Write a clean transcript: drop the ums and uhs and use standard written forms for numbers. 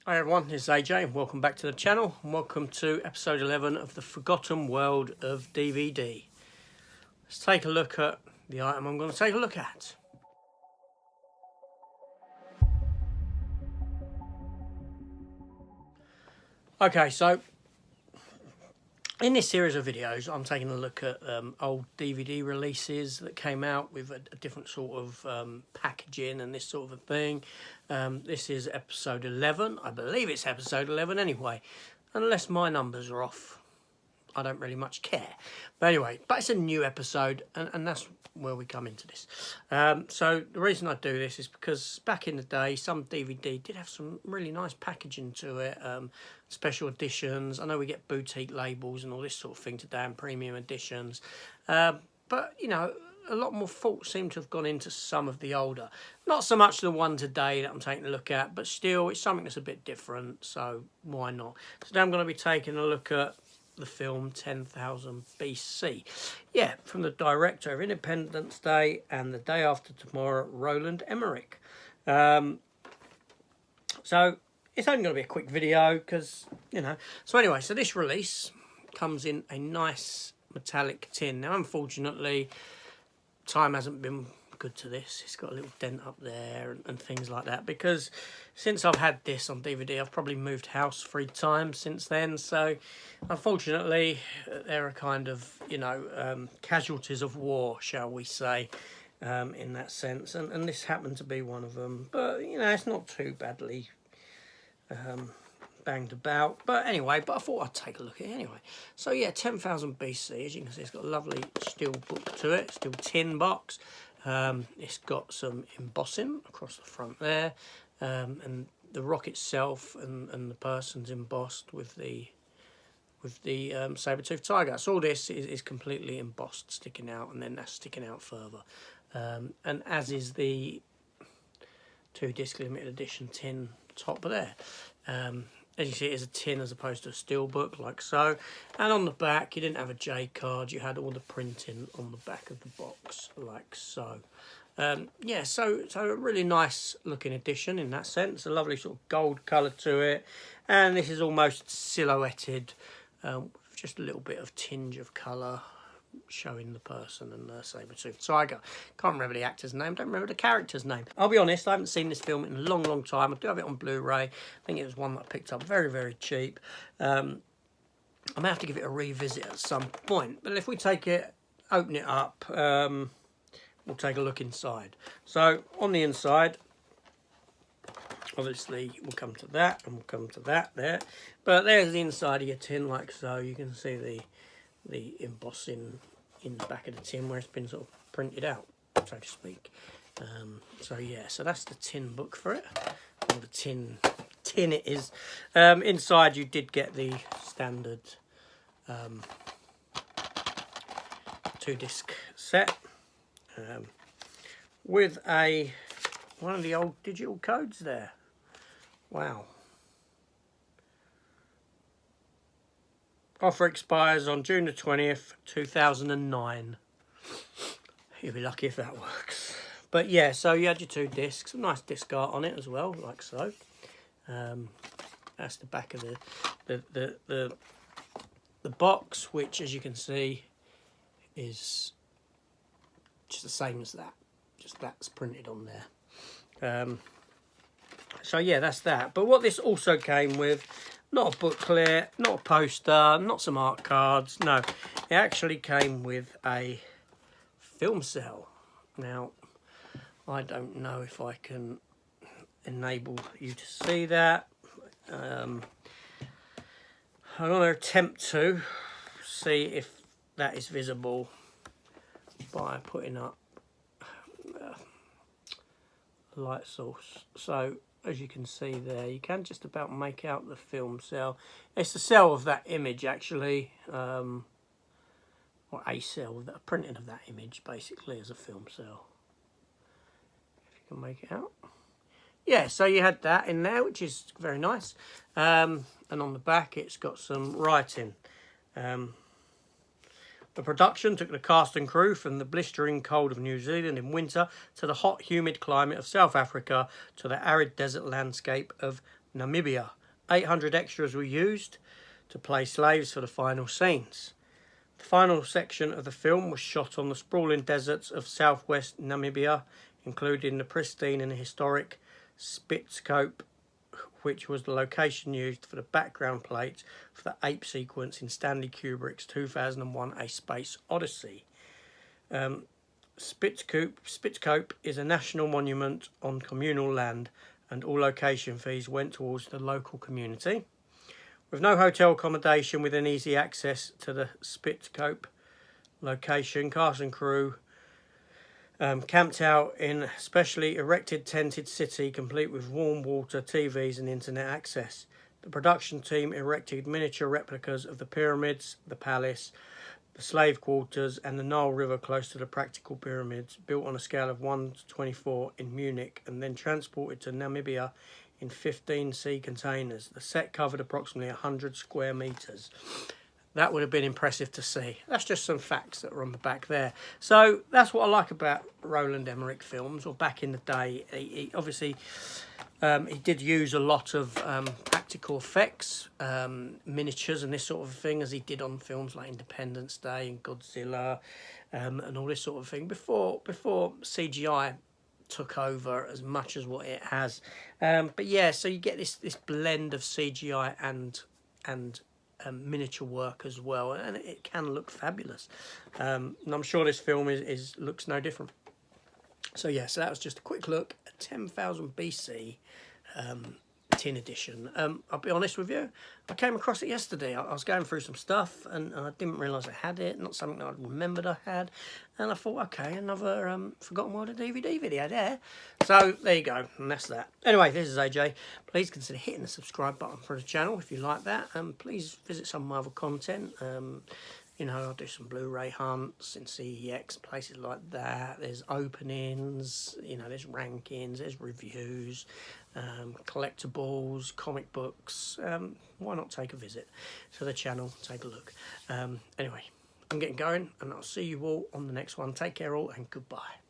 Hi everyone, it's AJ and welcome back to the channel and welcome to episode 11 of the Forgotten World of DVD. Let's take a look at the item I'm going to take a look at. Okay, so in this series of videos I'm taking a look at old DVD releases that came out with a different sort of packaging and this sort of a thing. This is episode 11, I believe it's episode 11 anyway, unless my numbers are off. I don't really much care. But anyway, but it's a new episode, and that's where we come into this. So the reason I do this is because back in the day, some DVD did have some really nice packaging to it, special editions. I know we get boutique labels and all this sort of thing today, and premium editions. But, you know, a lot more thought seemed to have gone into some of the older. Not so much the one today that I'm taking a look at, but still, it's something that's a bit different, so why not? So now I'm going to be taking a look at the film 10,000 BC. Yeah, from the director of Independence Day and The Day After Tomorrow, Roland Emmerich. So it's only going to be a quick video because, you know. So anyway, so this release comes in a nice metallic tin. Now, unfortunately, time hasn't been good to this. It's got a little dent up there and things like that, because since I've had this on DVD I've probably moved house 3 times since then, so unfortunately there are kind of, you know, casualties of war, shall we say, in that sense, and this happened to be one of them. But you know, it's not too badly banged about, but anyway, but I thought I'd take a look at it anyway. So yeah, 10,000 BC, as you can see, it's got a lovely steel book to it, steel tin box. It's got some embossing across the front there, and the rock itself and the person's embossed with the saber-toothed tiger. So all this is completely embossed, sticking out, and then that's sticking out further. And as is the 2-disc limited edition tin top there. As you see, it is a tin as opposed to a steel book, like so. And on the back, you didn't have a J card. You had all the printing on the back of the box, like so. Yeah, so a really nice looking edition in that sense. A lovely sort of gold colour to it. And this is almost silhouetted, with just a little bit of tinge of colour showing the person and the saber-toothed tiger. Can't remember the actor's name, don't remember the character's name. I'll be honest, I haven't seen this film in a long time. I do have it on Blu-ray. I think it was one that I picked up very cheap. I may have to give it a revisit at some point, but if we take it, open it up, we'll take a look inside. So on the inside, obviously we'll come to that and we'll come to that there, but there's the inside of your tin, like so. You can see the embossing in the back of the tin where it's been sort of printed out, so to speak. So yeah, so that's the tin book for it, or the tin it is. Inside you did get the standard 2-disc set, with one of the old digital codes there. Wow. Offer expires on June the 20th, 2009. You'll be lucky if that works. But yeah, so you had your 2 discs, a nice disc art on it as well, like so. That's the back of the box, which, as you can see, is just the same as that. Just that's printed on there. So yeah, that's that. But what this also came with, not a booklet, not a poster, not some art cards. No, it actually came with a film cell. Now, I don't know if I can enable you to see that. I'm going to attempt to see if that is visible by putting up a light source. So, as you can see there, you can just about make out the film cell. It's the cell of that image, actually, or a cell, a printing of that image, basically, as a film cell. If you can make it out. Yeah, so you had that in there, which is very nice. And on the back, it's got some writing. The production took the cast and crew from the blistering cold of New Zealand in winter to the hot, humid climate of South Africa to the arid desert landscape of Namibia. 800 extras were used to play slaves for the final scenes. The final section of the film was shot on the sprawling deserts of southwest Namibia, including the pristine and historic Spitskope, which was the location used for the background plate for the ape sequence in Stanley Kubrick's 2001 A Space Odyssey. Spitskope is a national monument on communal land, and all location fees went towards the local community. With no hotel accommodation within easy access to the Spitskope location, cast and crew camped out in a specially erected tented city complete with warm water, TVs and internet access. The production team erected miniature replicas of the pyramids, the palace, the slave quarters and the Nile River close to the practical pyramids, built on a scale of 1:24 in Munich and then transported to Namibia in 15 sea containers. The set covered approximately 100 square metres. That would have been impressive to see. That's just some facts that are on the back there. So that's what I like about Roland Emmerich films, or back in the day. He obviously he did use a lot of practical effects, miniatures and this sort of thing, as he did on films like Independence Day and Godzilla and all this sort of thing before CGI took over as much as what it has. But yeah, so you get this blend of CGI and miniature work as well, and it can look fabulous. And I'm sure this film looks no different. So yeah, so that was just a quick look at 10,000 BC tin edition. I'll be honest with you, I came across it yesterday. I was going through some stuff and I didn't realise I had it, not something that I remembered I had, and I thought, okay, another Forgotten World of DVD video there. So there you go, and that's that. Anyway, this is AJ. Please consider hitting the subscribe button for the channel if you like that, and please visit some of my other content. You know, I'll do some Blu-ray hunts in CEX, places like that. There's openings, you know, there's rankings, there's reviews, collectibles, comic books. Why not take a visit to the channel, take a look. Anyway, I'm getting going, and I'll see you all on the next one. Take care all, and goodbye.